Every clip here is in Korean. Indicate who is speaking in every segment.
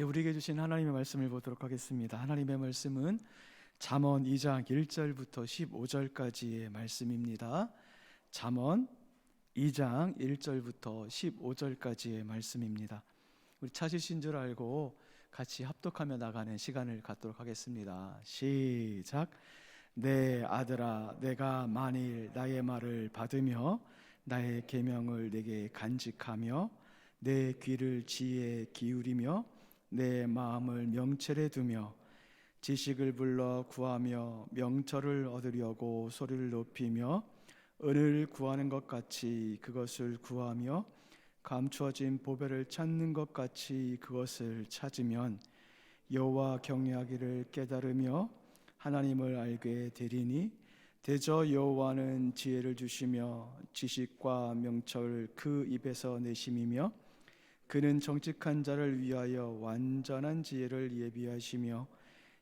Speaker 1: 우리에게 주신 하나님의 말씀을 보도록 하겠습니다. 하나님의 말씀은 잠언 2장 1절부터 15절까지의 말씀입니다. 잠언 2장 1절부터 15절까지의 말씀입니다. 우리 찾으신 줄 알고 같이 합독하며 나가는 시간을 갖도록 하겠습니다. 시작. 내 아들아, 내가 만일 나의 말을 받으며 나의 계명을 내게 간직하며 내 귀를 지혜에 기울이며 내 마음을 명철에 두며 지식을 불러 구하며 명철을 얻으려고 소리를 높이며 은을 구하는 것 같이 그것을 구하며 감추어진 보배를 찾는 것 같이 그것을 찾으면 여호와 경외하기를 깨달으며 하나님을 알게 되리니 대저 여호와는 지혜를 주시며 지식과 명철 그 입에서 내심이며 그는 정직한 자를 위하여 완전한 지혜를 예비하시며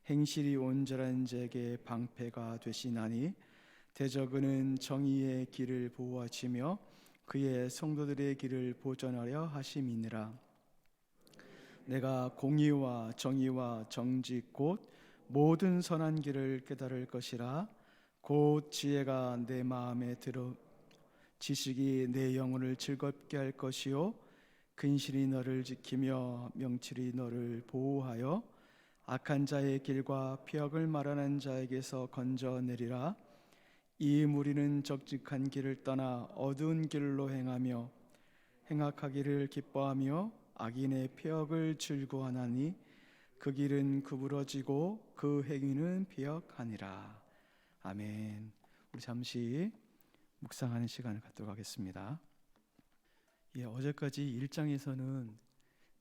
Speaker 1: 행실이 온전한 자에게 방패가 되시나니 대저 그는 정의의 길을 보호하시며 그의 성도들의 길을 보전하려 하심이니라. 내가 공의와 정의와 정직 곧 모든 선한 길을 깨달을 것이라. 곧 지혜가 내 마음에 들어 지식이 내 영혼을 즐겁게 할 것이요 근실이 너를 지키며 명철이 너를 보호하여 악한 자의 길과 폐역을 말하는 자에게서 건져내리라. 이 무리는 적직한 길을 떠나 어두운 길로 행하며 행악하기를 기뻐하며 악인의 폐역을 즐거워하나니 그 길은 구부러지고 그 행위는 폐역하니라. 아멘. 우리 잠시 묵상하는 시간을 갖도록 하겠습니다. 어제까지 1장에서는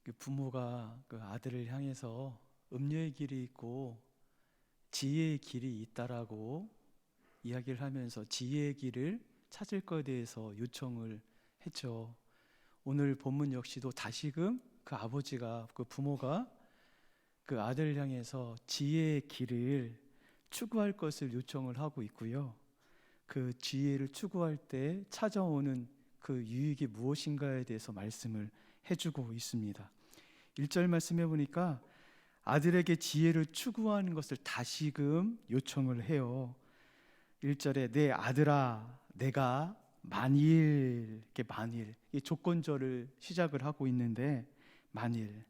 Speaker 1: 그 부모가 그 아들을 향해서 음료의 길이 있고 지혜의 길이 있다라고 이야기를 하면서 지혜의 길을 찾을 것에 대해서 요청을 했죠. 오늘 본문 역시도 다시금 그 아버지가 그 부모가 그 아들을 향해서 지혜의 길을 추구할 것을 요청을 하고 있고요. 그 지혜를 추구할 때 찾아오는 그 유익이 무엇인가에 대해서 말씀을 해주고 있습니다. 1절 말씀해 보니까 아들에게 지혜를 추구하는 것을 다시금 요청을 해요. 1절에 내 아들아, 내가 만일, 이렇게 만일, 이 조건절을 시작을 하고 있는데 만일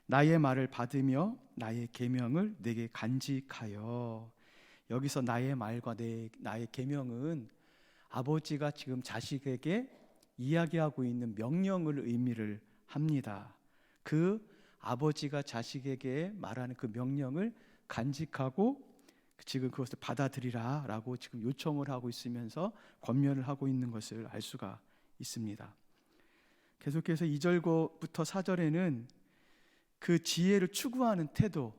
Speaker 1: 나의 말을 받으며 나의 계명을 내게 간직하여. 여기서 나의 말과 나의 계명은 아버지가 지금 자식에게 이야기하고 있는 명령을 의미를 합니다. 그 아버지가 자식에게 말하는 그 명령을 간직하고 지금 그것을 받아들이라 라고 지금 요청을 하고 있으면서 권면을 하고 있는 것을 알 수가 있습니다. 계속해서 2절부터 4절에는 그 지혜를 추구하는 태도,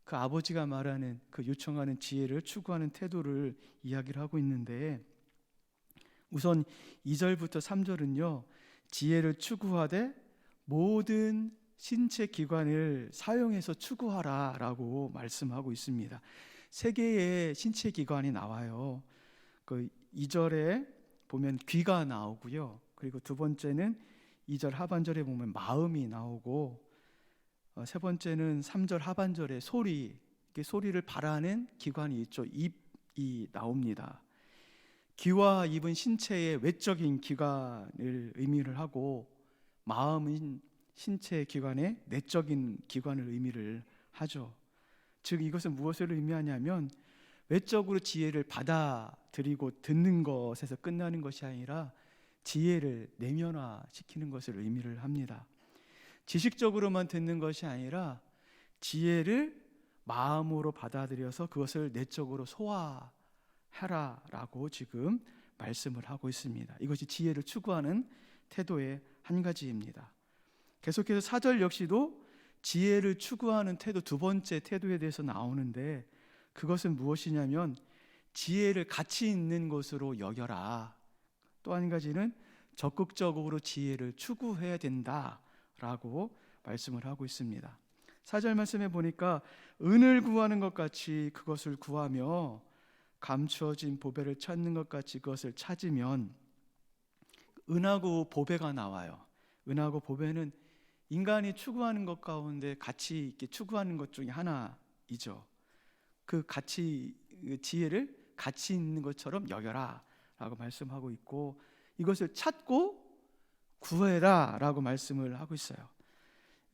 Speaker 1: 그 아버지가 말하는 그 요청하는 지혜를 추구하는 태도를 이야기를 하고 있는데, 우선 2절부터 3절은요 지혜를 추구하되 모든 신체 기관을 사용해서 추구하라 라고 말씀하고 있습니다. 세 개의 신체 기관이 나와요. 그 2절에 보면 귀가 나오고요, 그리고 두 번째는 2절 하반절에 보면 마음이 나오고, 세 번째는 3절 하반절에 소리를 발하는 기관이 있죠. 입이 나옵니다. 귀와 입은 신체의 외적인 기관을 의미를 하고, 마음은 신체 기관의 내적인 기관을 의미를 하죠. 즉 이것은 무엇을 의미하냐면 외적으로 지혜를 받아들이고 듣는 것에서 끝나는 것이 아니라 지혜를 내면화시키는 것을 의미를 합니다. 지식적으로만 듣는 것이 아니라 지혜를 마음으로 받아들여서 그것을 내적으로 소화하라라고 지금 말씀을 하고 있습니다. 이것이 지혜를 추구하는 태도의 한 가지입니다. 계속해서 4절 역시도 지혜를 추구하는 태도, 두 번째 태도에 대해서 나오는데, 그것은 무엇이냐면 지혜를 가치 있는 것으로 여겨라. 또 한 가지는 적극적으로 지혜를 추구해야 된다라고 말씀을 하고 있습니다. 4절 말씀에 보니까 은을 구하는 것 같이 그것을 구하며 감추어진 보배를 찾는 것 같이 그것을 찾으면, 은하고 보배가 나와요. 은하고 보배는 인간이 추구하는 것 가운데 가치 있게 추구하는 것 중에 하나이죠. 그 지혜를 가치 있는 것처럼 여겨라 라고 말씀하고 있고, 이것을 찾고 구해라 라고 말씀을 하고 있어요.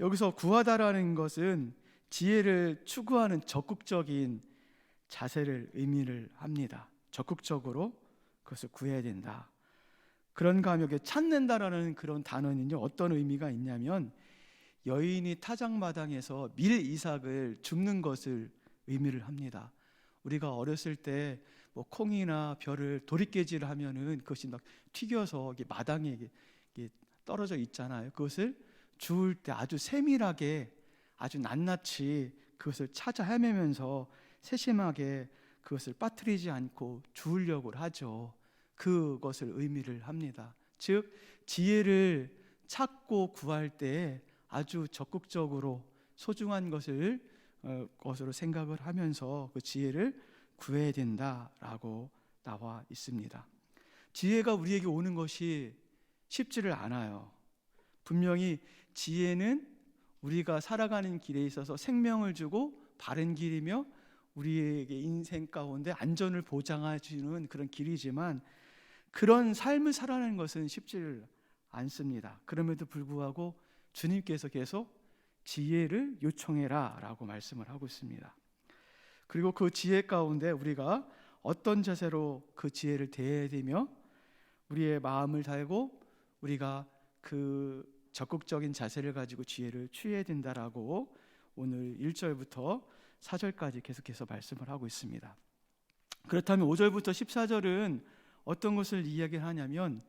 Speaker 1: 여기서 구하다라는 것은 지혜를 추구하는 적극적인 자세를 의미를 합니다. 적극적으로 그것을 구해야 된다. 그런가 하면 찾는다라는 그런 단어는요, 어떤 의미가 있냐면 여인이 타작마당에서 밀 이삭을 줍는 것을 의미를 합니다. 우리가 어렸을 때 뭐 콩이나 벼를 도리깨질을 하면은 그것이 막 튀겨서 마당에 떨어져 있잖아요. 그것을 주울 때 아주 세밀하게, 아주 낱낱이 그것을 찾아 헤매면서 세심하게 그것을 빠뜨리지 않고 주우려고 하죠. 그것을 의미를 합니다. 즉 지혜를 찾고 구할 때 아주 적극적으로 소중한 것으로 생각을 하면서 그 지혜를 구해야 된다라고 나와 있습니다. 지혜가 우리에게 오는 것이 쉽지를 않아요. 분명히 지혜는 우리가 살아가는 길에 있어서 생명을 주고 바른 길이며 우리에게 인생 가운데 안전을 보장해주는 그런 길이지만, 그런 삶을 살아가는 것은 쉽지를 않습니다. 그럼에도 불구하고 주님께서 계속 지혜를 요청해라 라고 말씀을 하고 있습니다. 그리고 그 지혜 가운데 우리가 어떤 자세로 그 지혜를 대해야 되며 우리의 마음을 다하고 우리가 그 적극적인 자세를 가지고 지혜를 취해야 된다라고 오늘 1절부터 4절까지 계속해서 말씀을 하고 있습니다. 그렇다면 5절부터 14절은 어떤 것을 이야기하냐면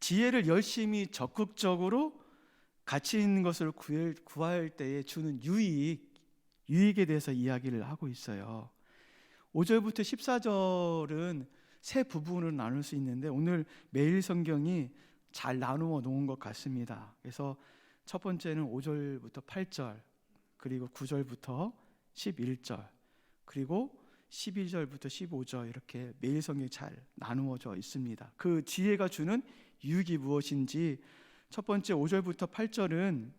Speaker 1: 지혜를 열심히 적극적으로 가치 있는 것을 구할 때에 주는 유익에 대해서 이야기를 하고 있어요. 5절부터 14절은 세 부분으로 나눌 수 있는데 오늘 매일 성경이 잘 나누어 놓은 것 같습니다. 그래서 첫 번째는 5절부터 8절, 그리고 9절부터 11절, 그리고 12절부터 15절, 이렇게 매일 성경이 잘 나누어져 있습니다. 그 지혜가 주는 유익이 무엇인지, 첫 번째 5절부터 8절은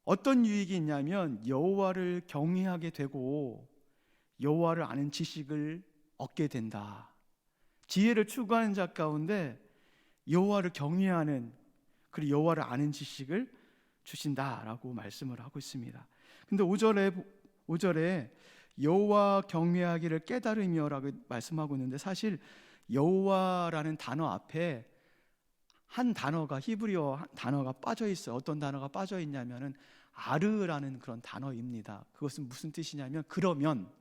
Speaker 1: 어떤 유익이 있냐면 여호와를 경외하게 되고 여호와를 아는 지식을 얻게 된다. 지혜를 추구하는 자 가운데 여호와를 경외하는, 그리고 여호와를 아는 지식을 주신다라고 말씀을 하고 있습니다. 근데 5절에 여호와 경외하기를 깨달으며라고 말씀하고 있는데, 사실 여호와라는 단어 앞에 한 단어가, 히브리어 단어가 빠져 있어요. 어떤 단어가 빠져 있냐면은 아르라는 그런 단어입니다. 그것은 무슨 뜻이냐면, 그러면,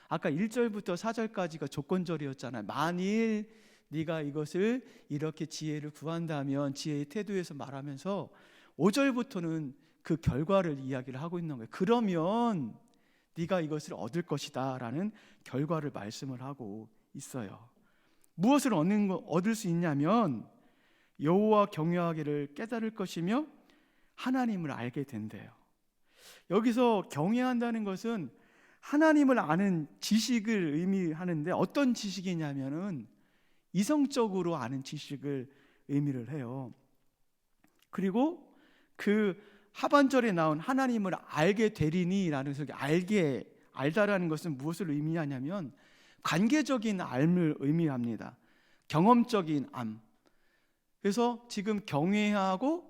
Speaker 1: 아까 1절부터 4절까지가 조건절이었잖아요. 만일 네가 이것을 이렇게 지혜를 구한다면, 지혜의 태도에서 말하면서 5절부터는 그 결과를 이야기를 하고 있는 거예요. 그러면 네가 이것을 얻을 것이다 라는 결과를 말씀을 하고 있어요. 무엇을 얻을 수 있냐면 여호와 경외하기를 깨달을 것이며 하나님을 알게 된대요. 여기서 경외한다는 것은 하나님을 아는 지식을 의미하는데, 어떤 지식이냐면은 이성적으로 아는 지식을 의미를 해요. 그리고 그 하반절에 나온 하나님을 알게 되리니라는 것을 알다라는 것은 무엇을 의미하냐면 관계적인 알을 의미합니다. 경험적인 암. 그래서 지금 경외하고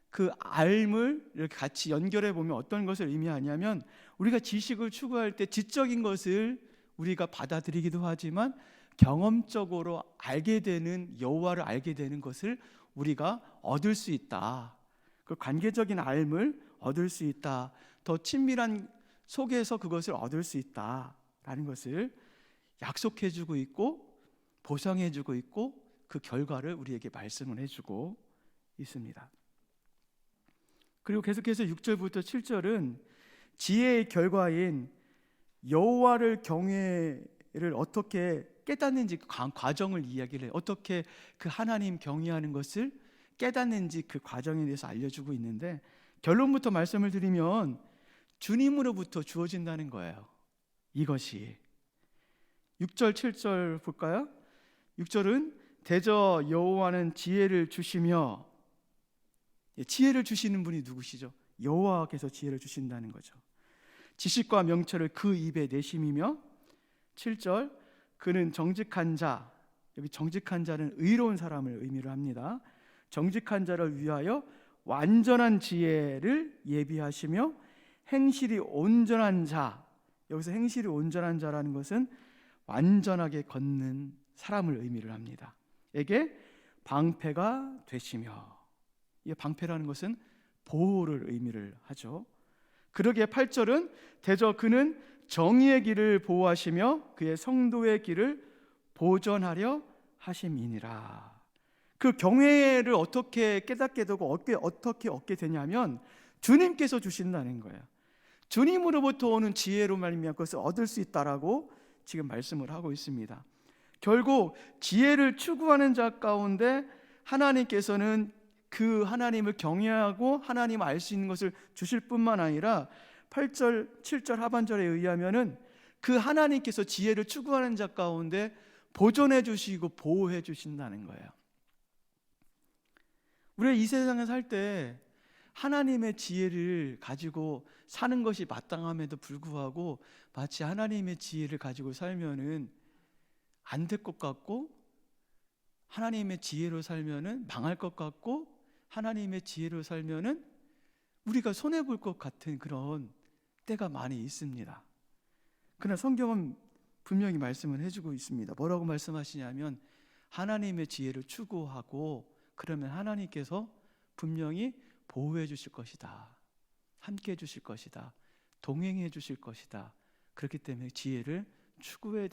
Speaker 1: 그 알을 이렇게 같이 연결해 보면 어떤 것을 의미하냐면, 우리가 지식을 추구할 때 지적인 것을 우리가 받아들이기도 하지만 경험적으로 알게 되는, 여호와를 알게 되는 것을 우리가 얻을 수 있다. 그 관계적인 알을 얻을 수 있다. 더 친밀한 속에서 그것을 얻을 수 있다라는 것을 약속해주고 있고 보상해주고 있고, 그 결과를 우리에게 말씀을 해주고 있습니다. 그리고 계속해서 6절부터 7절은 지혜의 결과인 여호와를 경외를 어떻게 깨닫는지 그 과정을 이야기를 해요. 어떻게 그 하나님 경외하는 것을 깨닫는지 그 과정에 대해서 알려주고 있는데, 결론부터 말씀을 드리면 주님으로부터 주어진다는 거예요. 이것이 6절 7절 볼까요? 6절은 대저 여호와는 지혜를 주시며, 지혜를 주시는 분이 누구시죠? 여호와께서 지혜를 주신다는 거죠. 지식과 명철을 그 입에 내심이며 7절 그는 정직한 자, 여기 정직한 자는 의로운 사람을 의미를 합니다. 정직한 자를 위하여 완전한 지혜를 예비하시며 행실이 온전한 자, 여기서 행실이 온전한 자라는 것은 완전하게 걷는 사람을 의미를 합니다. 에게 방패가 되시며, 이 방패라는 것은 보호를 의미를 하죠. 그러기에 8절은 대저 그는 정의의 길을 보호하시며 그의 성도의 길을 보전하려 하심이니라. 그 경외를 어떻게 깨닫게 되고 어떻게 얻게 되냐면 주님께서 주신다는 거예요. 주님으로부터 오는 지혜로 말미암아 그것을 얻을 수 있다라고 지금 말씀을 하고 있습니다. 결국 지혜를 추구하는 자 가운데 하나님께서는 그 하나님을 경외하고 하나님을 알 수 있는 것을 주실 뿐만 아니라 8절, 7절 하반절에 의하면은 그 하나님께서 지혜를 추구하는 자 가운데 보존해 주시고 보호해 주신다는 거예요. 우리가 이 세상에 살 때 하나님의 지혜를 가지고 사는 것이 마땅함에도 불구하고 마치 하나님의 지혜를 가지고 살면은 안 될 것 같고, 하나님의 지혜로 살면은 망할 것 같고, 하나님의 지혜로 살면은 우리가 손해 볼 것 같은 그런 때가 많이 있습니다. 그러나 성경은 분명히 말씀을 해주고 있습니다. 뭐라고 말씀하시냐면 하나님의 지혜를 추구하고 그러면 하나님께서 분명히 보호해 주실 것이다, 함께 해 주실 것이다, 동행해 주실 것이다. 그렇기 때문에 지혜를 추구해야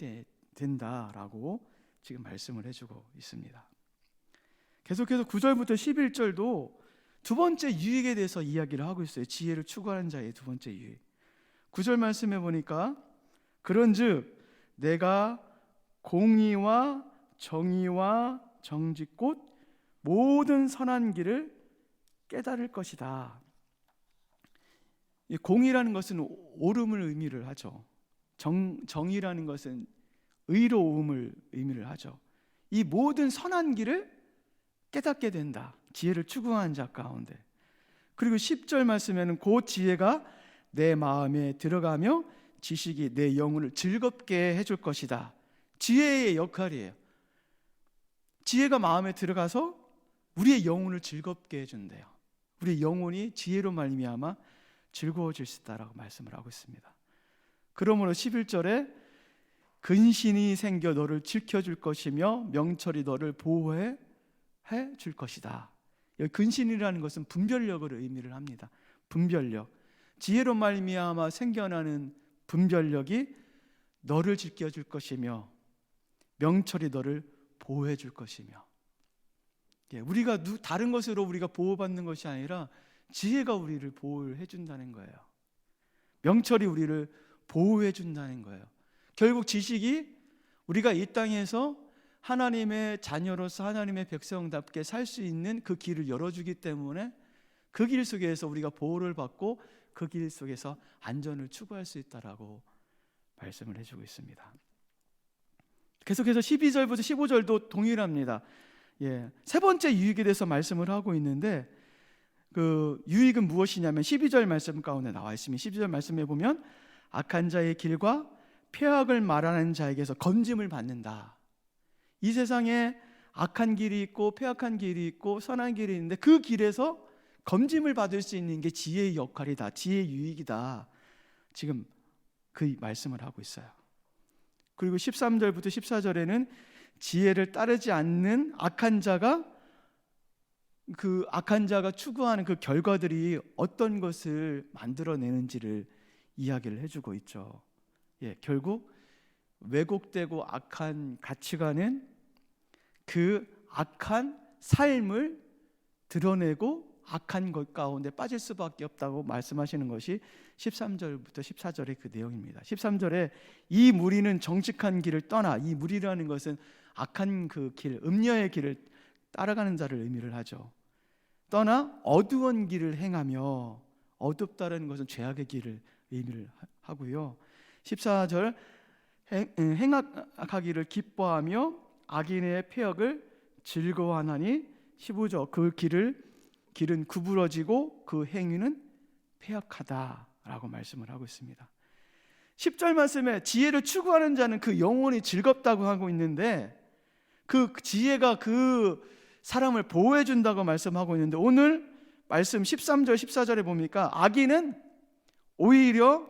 Speaker 1: 된다라고 지금 말씀을 해주고 있습니다. 계속해서 9절부터 11절도 두 번째 유익에 대해서 이야기를 하고 있어요. 지혜를 추구하는 자의 두 번째 유익. 9절 말씀해 보니까 그런즉 내가 공의와 정의와 정직 곧 모든 선한 길을 깨달을 것이다. 공의라는 것은 옳음을 의미를 하죠. 정의라는 것은 의로움을 의미를 하죠. 이 모든 선한 길을 깨닫게 된다. 지혜를 추구하는 자 가운데. 그리고 10절 말씀에는 그 지혜가 내 마음에 들어가며 지식이 내 영혼을 즐겁게 해줄 것이다. 지혜의 역할이에요. 지혜가 마음에 들어가서 우리의 영혼을 즐겁게 해준대요. 우리의 영혼이 지혜로 말미암아 즐거워질 수 있다라고 말씀을 하고 있습니다. 그러므로 11절에 근신이 생겨 너를 지켜줄 것이며 명철이 너를 보호해 줄 것이다. 여기 근신이라는 것은 분별력을 의미를 합니다. 분별력. 지혜로 말미암아 생겨나는 분별력이 너를 지켜줄 것이며 명철이 너를 보호해 줄 것이며, 우리가 다른 것으로 우리가 보호받는 것이 아니라 지혜가 우리를 보호해 준다는 거예요. 명철이 우리를 보호해 준다는 거예요. 결국 지식이 우리가 이 땅에서 하나님의 자녀로서 하나님의 백성답게 살 수 있는 그 길을 열어주기 때문에 그 길 속에서 우리가 보호를 받고 그 길 속에서 안전을 추구할 수 있다라고 말씀을 해주고 있습니다. 계속해서 12절부터 15절도 동일합니다. 세 번째 유익에 대해서 말씀을 하고 있는데 그 유익은 무엇이냐면 12절 말씀 가운데 나와 있습니다. 12절 말씀에 보면 악한 자의 길과 폐악을 말하는 자에게서 건짐을 받는다. 이 세상에 악한 길이 있고 폐악한 길이 있고 선한 길이 있는데 그 길에서 검짐을 받을 수 있는 게 지혜의 역할이다, 지혜의 유익이다. 지금 그 말씀을 하고 있어요. 그리고 13절부터 14절에는 지혜를 따르지 않는 악한 자가 추구하는 그 결과들이 어떤 것을 만들어내는지를 이야기를 해주고 있죠. 결국 왜곡되고 악한 가치관은 그 악한 삶을 드러내고 악한 것 가운데 빠질 수밖에 없다고 말씀하시는 것이 13절부터 14절의 그 내용입니다. 13절에 이 무리는 정직한 길을 떠나, 이 무리라는 것은 악한 그 길, 음녀의 길을 따라가는 자를 의미를 하죠. 떠나 어두운 길을 행하며, 어둡다는 것은 죄악의 길을 의미를 하고요. 14절 행악하기를 기뻐하며 악인의 폐역을 즐거워하나니 15절 그 길은 구부러지고 그 행위는 패역하다라고 말씀을 하고 있습니다. 10절 말씀에 지혜를 추구하는 자는 그 영혼이 즐겁다고 하고 있는데, 그 지혜가 그 사람을 보호해 준다고 말씀하고 있는데, 오늘 말씀 13절 14절에 보니까 악인은 오히려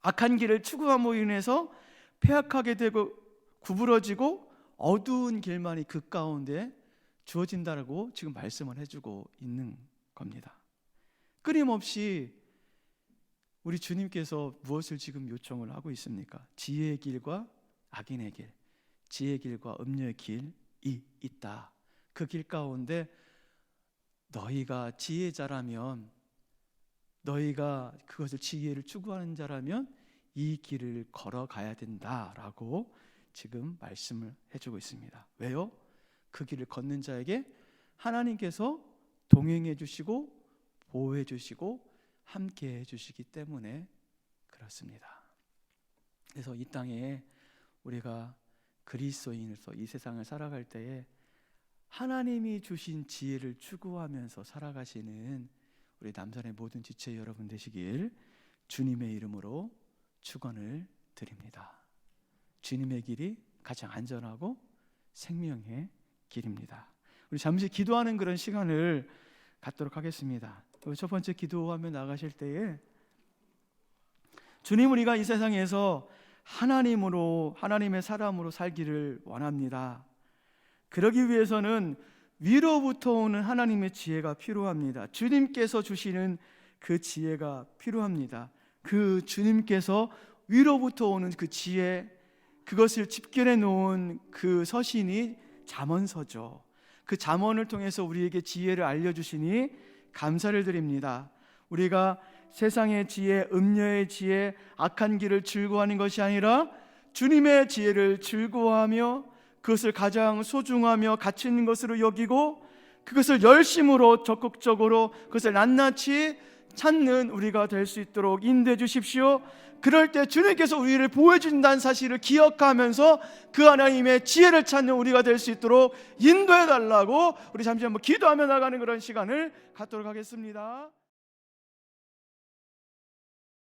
Speaker 1: 악한 길을 추구함으로 인해서 패역하게 되고 구부러지고 어두운 길만이 그 가운데 주어진다라고 지금 말씀을 해주고 있는 겁니다. 끊임없이 우리 주님께서 무엇을 지금 요청을 하고 있습니까? 지혜의 길과 악인의 길, 지혜의 길과 음녀의 길이 있다. 그 길 가운데 너희가 지혜자라면, 너희가 그것을 지혜를 추구하는 자라면 이 길을 걸어가야 된다라고 지금 말씀을 해주고 있습니다. 왜요? 그 길을 걷는 자에게 하나님께서 동행해 주시고 보호해 주시고 함께 해 주시기 때문에 그렇습니다. 그래서 이 땅에 우리가 그리스도인으로서 이 세상을 살아갈 때에 하나님이 주신 지혜를 추구하면서 살아가시는 우리 남산의 모든 지체 여러분 되시길 주님의 이름으로 축원을 드립니다. 주님의 길이 가장 안전하고 생명의 길입니다. 우리 잠시 기도하는 그런 시간을 갖도록 하겠습니다. 첫 번째 기도하며 나가실 때에, 주님, 우리가 이 세상에서 하나님으로, 하나님의 사람으로 살기를 원합니다. 그러기 위해서는 위로부터 오는 하나님의 지혜가 필요합니다. 주님께서 주시는 그 지혜가 필요합니다. 그 주님께서 위로부터 오는 그 지혜, 그것을 집결해 놓은 그 서신이 잠언서죠. 그 잠언을 통해서 우리에게 지혜를 알려주시니 감사를 드립니다. 우리가 세상의 지혜, 음녀의 지혜, 악한 길을 즐거워하는 것이 아니라 주님의 지혜를 즐거워하며 그것을 가장 소중하며 가치 있는 것으로 여기고 그것을 열심으로 적극적으로 그것을 낱낱이 찾는 우리가 될 수 있도록 인도해 주십시오. 그럴 때 주님께서 우리를 보호해 준다는 사실을 기억하면서 그 하나님의 지혜를 찾는 우리가 될 수 있도록 인도해 달라고 우리 잠시 한번 기도하며 나가는 그런 시간을 갖도록 하겠습니다.